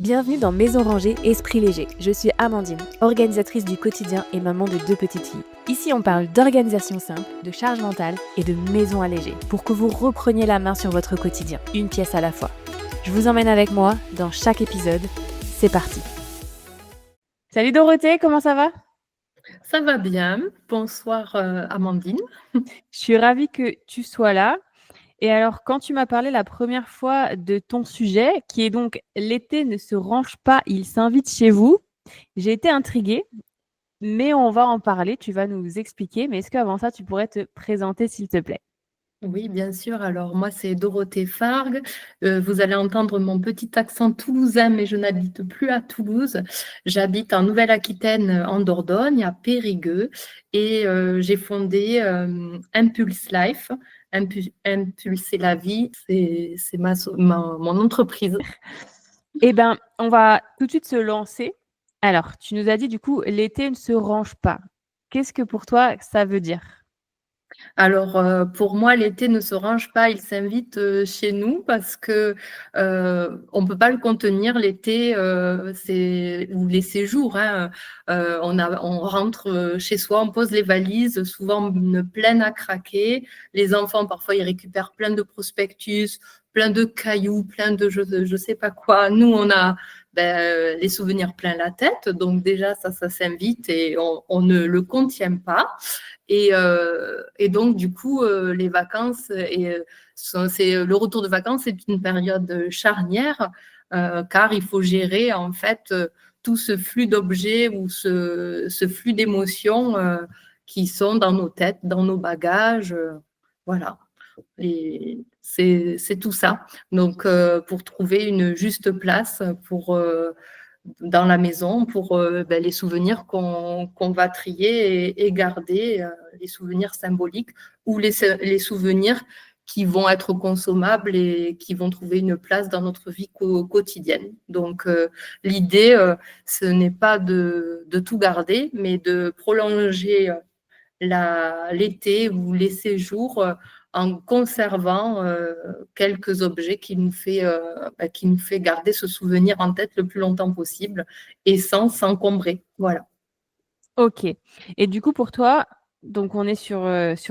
Bienvenue dans Maison Rangée Esprit Léger. Je suis Amandine, organisatrice du quotidien et maman de 2 petites filles. Ici, on parle d'organisation simple, de charge mentale et de maison allégée pour que vous repreniez la main sur votre quotidien, une pièce à la fois. Je vous emmène avec moi dans chaque épisode. C'est parti. Salut Dorothée, comment ça va? Ça va bien. Bonsoir Amandine. Je suis ravie que tu sois là. Et alors, quand tu m'as parlé la première fois de ton sujet, qui est donc l'été ne se range pas, il s'invite chez vous, j'ai été intriguée, mais on va en parler, tu vas nous expliquer. Mais est-ce qu'avant ça, tu pourrais te présenter, s'il te plaît? Oui, bien sûr. Alors moi, c'est Dorothée Fargue. Vous allez entendre mon petit accent toulousain, mais je n'habite plus à Toulouse. J'habite en Nouvelle-Aquitaine, en Dordogne, à Périgueux. Et j'ai fondé Impulse Life. Impulser la vie, c'est mon entreprise. Eh bien, on va tout de suite se lancer. Alors, tu nous as dit, du coup, l'été ne se range pas. Qu'est-ce que pour toi, ça veut dire? Alors, pour moi, l'été ne se range pas, il s'invite chez nous parce que on peut pas le contenir l'été, ou les séjours, hein. On rentre chez soi, on pose les valises, souvent une pleine à craquer. Les enfants, parfois, ils récupèrent plein de prospectus, plein de cailloux, plein de je sais pas quoi. Nous, on a les souvenirs plein la tête, donc déjà, ça s'invite et on ne le contient pas. Et donc, du coup, les vacances, le retour de vacances est une période charnière, car il faut gérer en fait tout ce flux d'objets ou ce flux d'émotions qui sont dans nos têtes, dans nos bagages. Voilà. Et c'est tout ça. Donc, pour trouver une juste place dans la maison pour les souvenirs qu'on va trier et garder, les souvenirs symboliques ou les souvenirs qui vont être consommables et qui vont trouver une place dans notre vie quotidienne. Donc, l'idée, ce n'est pas de tout garder, mais de prolonger l'été ou les séjours en conservant quelques objets qui nous fait garder ce souvenir en tête le plus longtemps possible et sans s'encombrer. Voilà. Ok. Et du coup, pour toi, donc on est sur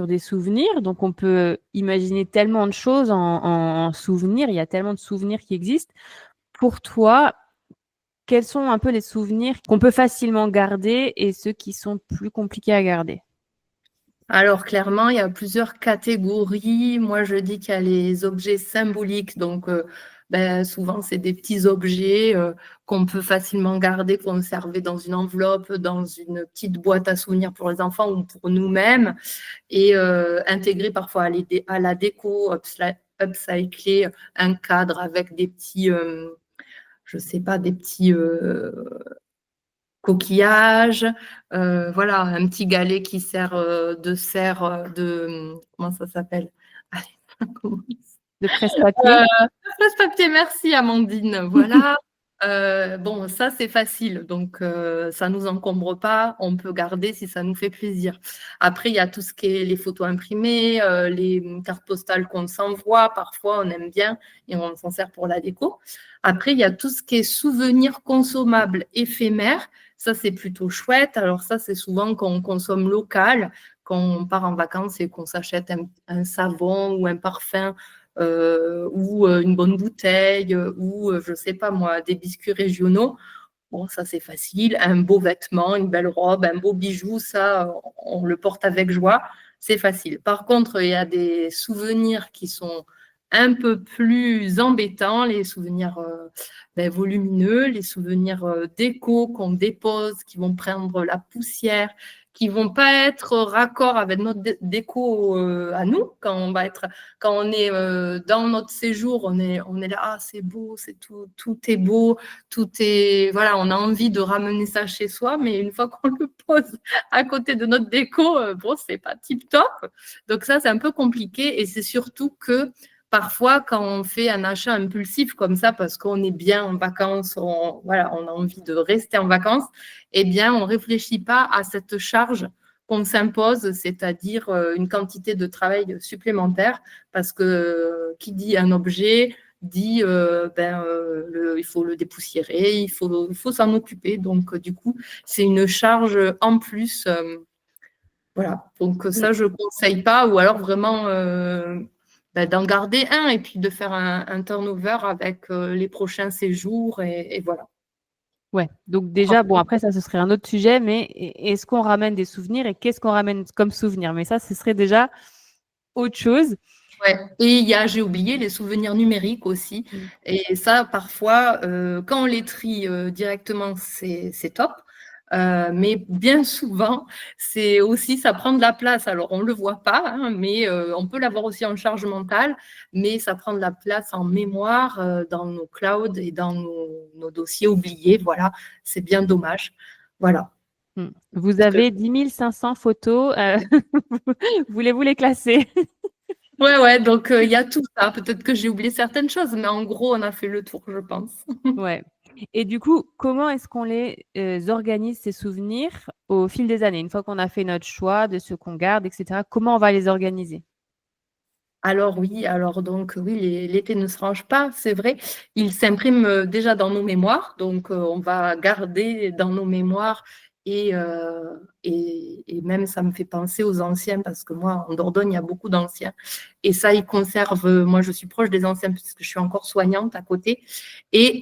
des souvenirs, donc on peut imaginer tellement de choses en souvenirs, il y a tellement de souvenirs qui existent. Pour toi, quels sont un peu les souvenirs qu'on peut facilement garder et ceux qui sont plus compliqués à garder? Alors, clairement, il y a plusieurs catégories. Moi, je dis qu'il y a les objets symboliques. Donc, souvent, c'est des petits objets qu'on peut facilement garder, conserver dans une enveloppe, dans une petite boîte à souvenirs pour les enfants ou pour nous-mêmes, et intégrer parfois à la déco, upcycler un cadre avec des petits, je sais pas, des petits coquillages, voilà, un petit galet qui sert de serre comment ça s'appelle? De presse-papier? Presse-papier, merci Amandine. Voilà. Bon, ça c'est facile, donc ça nous encombre pas. On peut garder si ça nous fait plaisir. Après, il y a tout ce qui est les photos imprimées, les cartes postales qu'on s'envoie. Parfois, on aime bien et on s'en sert pour la déco. Après, il y a tout ce qui est souvenirs consommables éphémères. Ça, c'est plutôt chouette. Alors ça, c'est souvent qu'on consomme local, quand on part en vacances et qu'on s'achète un savon ou un parfum ou une bonne bouteille ou, je ne sais pas moi, des biscuits régionaux. Bon, ça, c'est facile. Un beau vêtement, une belle robe, un beau bijou, ça, on le porte avec joie. C'est facile. Par contre, il y a des souvenirs qui sont un peu plus embêtants, les souvenirs volumineux, les souvenirs déco qu'on dépose, qui vont prendre la poussière, qui vont pas être raccord avec notre déco à nous. Quand on est dans notre séjour, on est là, ah, c'est beau, tout est beau, voilà, on a envie de ramener ça chez soi, mais une fois qu'on le pose à côté de notre déco, bon, c'est pas tip top. Donc ça, c'est un peu compliqué et c'est surtout que parfois, quand on fait un achat impulsif comme ça, parce qu'on est bien en vacances, voilà, on a envie de rester en vacances, eh bien, on ne réfléchit pas à cette charge qu'on s'impose, c'est-à-dire une quantité de travail supplémentaire, parce que qui dit un objet dit il faut le dépoussiérer, il faut s'en occuper. Donc, du coup, c'est une charge en plus. Voilà. Donc, ça, je ne conseille pas. Ou alors, vraiment, d'en garder un et puis de faire un turnover avec les prochains séjours. Et voilà. Ouais, donc déjà, bon, après, ça, ce serait un autre sujet, mais est-ce qu'on ramène des souvenirs et qu'est-ce qu'on ramène comme souvenir? Mais ça, ce serait déjà autre chose. Ouais. Et j'ai oublié les souvenirs numériques aussi. Et ça, parfois, quand on les trie directement, c'est top. Mais bien souvent, c'est aussi, ça prend de la place. Alors, on ne le voit pas, hein, mais on peut l'avoir aussi en charge mentale, mais ça prend de la place en mémoire dans nos clouds et dans nos dossiers oubliés. Voilà, c'est bien dommage. Voilà. Vous avez 10 500 photos. Voulez-vous les classer? Ouais, donc il y a tout ça. Peut-être que j'ai oublié certaines choses, mais en gros, on a fait le tour, je pense. Ouais. Et du coup, comment est-ce qu'on les organise, ces souvenirs, au fil des années? Une fois qu'on a fait notre choix de ce qu'on garde, etc., comment on va les organiser? Alors oui, l'été ne se range pas, c'est vrai. Il s'imprime déjà dans nos mémoires, donc on va garder dans nos mémoires et même ça me fait penser aux anciens parce que moi en Dordogne il y a beaucoup d'anciens et ça ils conservent. Moi je suis proche des anciens parce que je suis encore soignante à côté et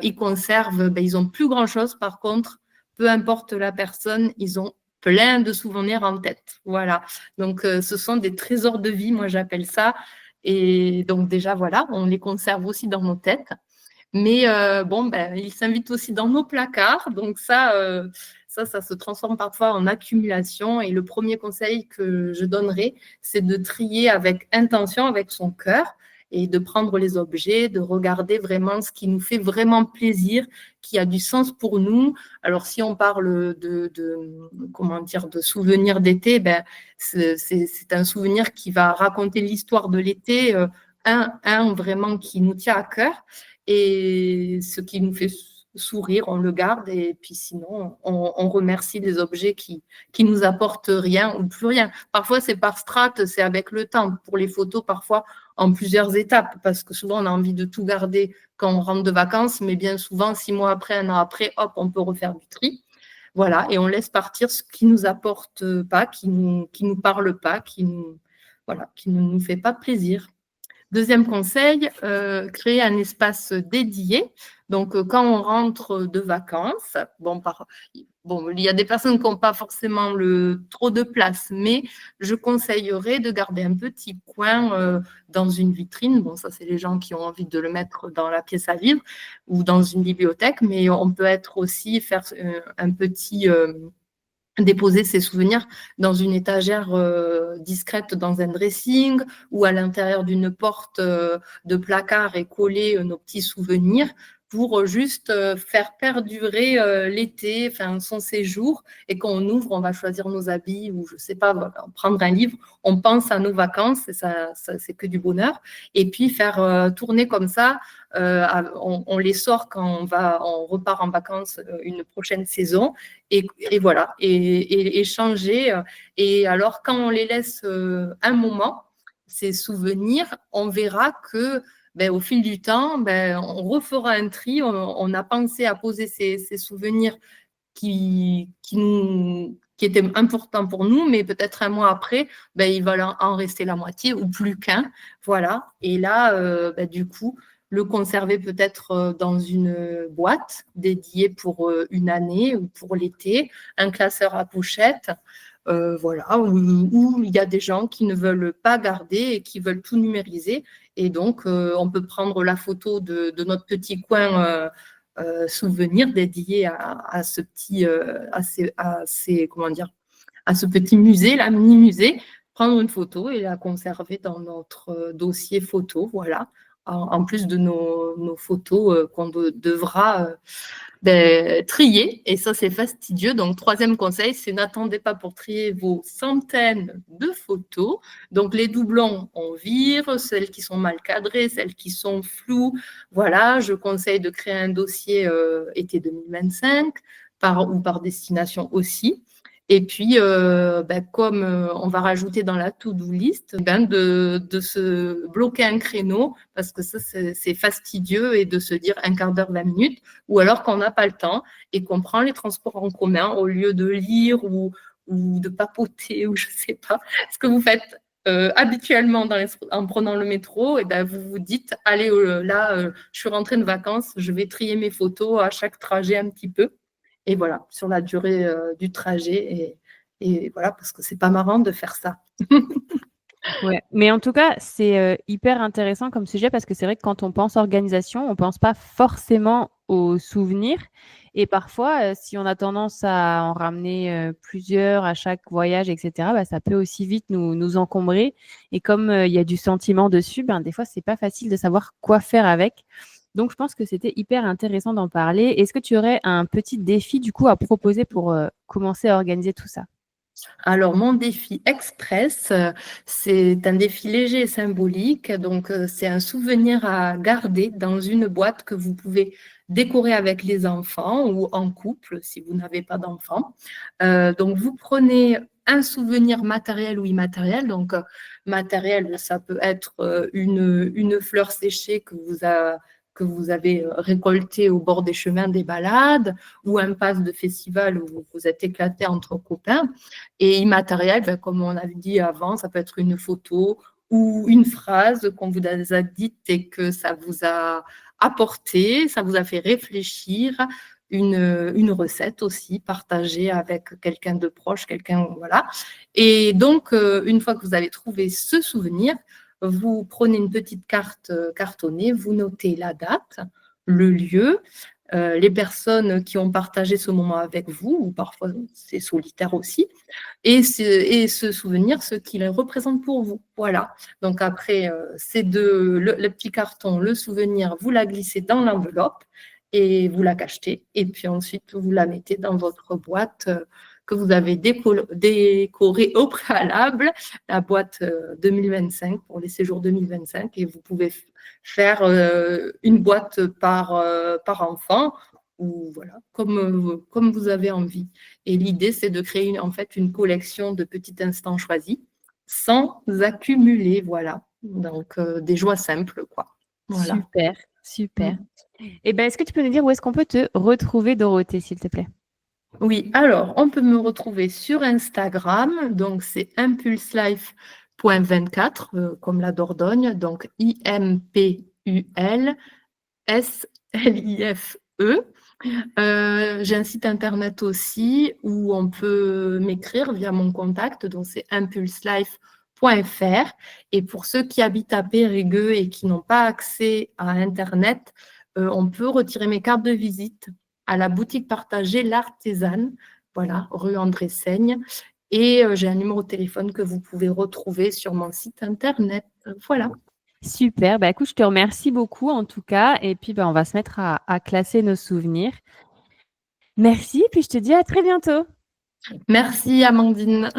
ils conservent. Ils ont plus grand chose. Par contre, peu importe la personne, ils ont plein de souvenirs en tête. Voilà. Donc, ce sont des trésors de vie, moi j'appelle ça. Et donc déjà, voilà, on les conserve aussi dans nos têtes. Mais ils s'invitent aussi dans nos placards. Donc ça se transforme parfois en accumulation. Et le premier conseil que je donnerais, c'est de trier avec intention, avec son cœur, et de prendre les objets, de regarder vraiment ce qui nous fait vraiment plaisir, qui a du sens pour nous. Alors, si on parle de souvenirs d'été, c'est un souvenir qui va raconter l'histoire de l'été, un vraiment qui nous tient à cœur. Et ce qui nous fait sourire, on le garde. Et puis sinon, on remercie les objets qui nous apportent rien ou plus rien. Parfois, c'est par strate, c'est avec le temps. Pour les photos, parfois en plusieurs étapes, parce que souvent, on a envie de tout garder quand on rentre de vacances, mais bien souvent, 6 mois après, 1 an après, hop, on peut refaire du tri. Voilà, et on laisse partir ce qui nous apporte pas, qui nous parle pas, qui ne nous fait pas plaisir. Deuxième conseil, créer un espace dédié. Donc, quand on rentre de vacances, il y a des personnes qui n'ont pas forcément trop de place, mais je conseillerais de garder un petit coin dans une vitrine. Bon, ça, c'est les gens qui ont envie de le mettre dans la pièce à vivre ou dans une bibliothèque, mais on peut être aussi faire un petit déposer ses souvenirs dans une étagère discrète dans un dressing ou à l'intérieur d'une porte de placard et coller nos petits souvenirs pour juste faire perdurer l'été, enfin son séjour, et quand on ouvre, on va choisir nos habits ou je sais pas, prendre un livre, on pense à nos vacances et ça c'est que du bonheur. Et puis faire tourner comme ça, on les sort quand on repart en vacances une prochaine saison et voilà, et changer. Et alors, quand on les laisse un moment, ces souvenirs, on verra que au fil du temps, on refera un tri. On a pensé à poser ces souvenirs qui étaient importants pour nous, mais peut-être un mois après, il va en rester la moitié ou plus qu'un. Voilà. Et là, du coup, le conserver peut-être dans une boîte dédiée pour une année ou pour l'été, un classeur à pochette, voilà, où il y a des gens qui ne veulent pas garder et qui veulent tout numériser. Et donc, on peut prendre la photo de notre petit coin souvenir dédié à ce petit, à ce petit musée, là, mini musée, prendre une photo et la conserver dans notre dossier photo, voilà, en plus de nos photos qu'on devra trier. Et ça, c'est fastidieux. Donc, troisième conseil, c'est n'attendez pas pour trier vos centaines de photos. Donc, les doublons, on vire, celles qui sont mal cadrées, celles qui sont floues. Voilà, je conseille de créer un dossier été 2025 ou par destination aussi. Et puis, comme on va rajouter dans la to-do list, de se bloquer un créneau, parce que ça, c'est fastidieux, et de se dire un quart d'heure, 20 minutes, ou alors qu'on n'a pas le temps et qu'on prend les transports en commun au lieu de lire ou de papoter, ou je sais pas ce que vous faites habituellement en prenant le métro. Et vous vous dites, allez, je suis rentrée de vacances, je vais trier mes photos à chaque trajet un petit peu. Et voilà, sur la durée du trajet. Et voilà, parce que c'est pas marrant de faire ça. Ouais, mais en tout cas, c'est, hyper intéressant comme sujet parce que c'est vrai que quand on pense organisation, on pense pas forcément aux souvenirs et parfois, si on a tendance à en ramener, plusieurs à chaque voyage et cetera, ça peut aussi vite nous encombrer et comme, il y a du sentiment dessus, des fois, c'est pas facile de savoir quoi faire avec. Donc je pense que c'était hyper intéressant d'en parler. Est-ce que tu aurais un petit défi, du coup, à proposer pour, commencer à organiser tout ça? Alors, mon défi express, c'est un défi léger et symbolique. Donc, c'est un souvenir à garder dans une boîte que vous pouvez décorer avec les enfants ou en couple si vous n'avez pas d'enfants. Donc, vous prenez un souvenir matériel ou immatériel. Donc, matériel, ça peut être une fleur séchée que vous avez récoltée au bord des chemins des balades, ou un pass de festival où vous vous êtes éclaté entre copains. Et immatériel, comme on avait dit avant, ça peut être une photo ou une phrase qu'on vous a dite et que ça vous a apporté, ça vous a fait réfléchir, une recette aussi partagée avec quelqu'un de proche, quelqu'un, voilà. Et donc, une fois que vous avez trouvé ce souvenir, vous prenez une petite carte cartonnée, vous notez la date, le lieu, les personnes qui ont partagé ce moment avec vous, ou parfois c'est solitaire aussi, et ce souvenir, ce qu'il représente pour vous. Voilà. Donc après, le petit carton, le souvenir, vous la glissez dans l'enveloppe et vous la cachetez. Et puis ensuite, vous la mettez dans votre boîte que vous avez décorée au préalable, la boîte 2025 pour les séjours 2025. Et vous pouvez faire une boîte par enfant, ou voilà, comme vous avez envie. Et l'idée, c'est de créer en fait une collection de petits instants choisis sans accumuler, voilà. Donc, des joies simples, quoi. Voilà. Super, super. Mm. Et est-ce que tu peux nous dire où est-ce qu'on peut te retrouver, Dorothée, s'il te plaît? Oui, alors, on peut me retrouver sur Instagram, donc c'est impulselife.24, comme la Dordogne, donc IMPULSLIFE. J'ai un site internet aussi où on peut m'écrire via mon contact, donc c'est impulselife.fr. Et pour ceux qui habitent à Périgueux et qui n'ont pas accès à Internet, on peut retirer mes cartes de visite à la boutique partagée L'Artésane, voilà, rue André Seigne. Et j'ai un numéro de téléphone que vous pouvez retrouver sur mon site Internet. Voilà. Super, écoute, je te remercie beaucoup en tout cas et puis, on va se mettre à classer nos souvenirs. Merci et puis je te dis à très bientôt. Merci, Amandine.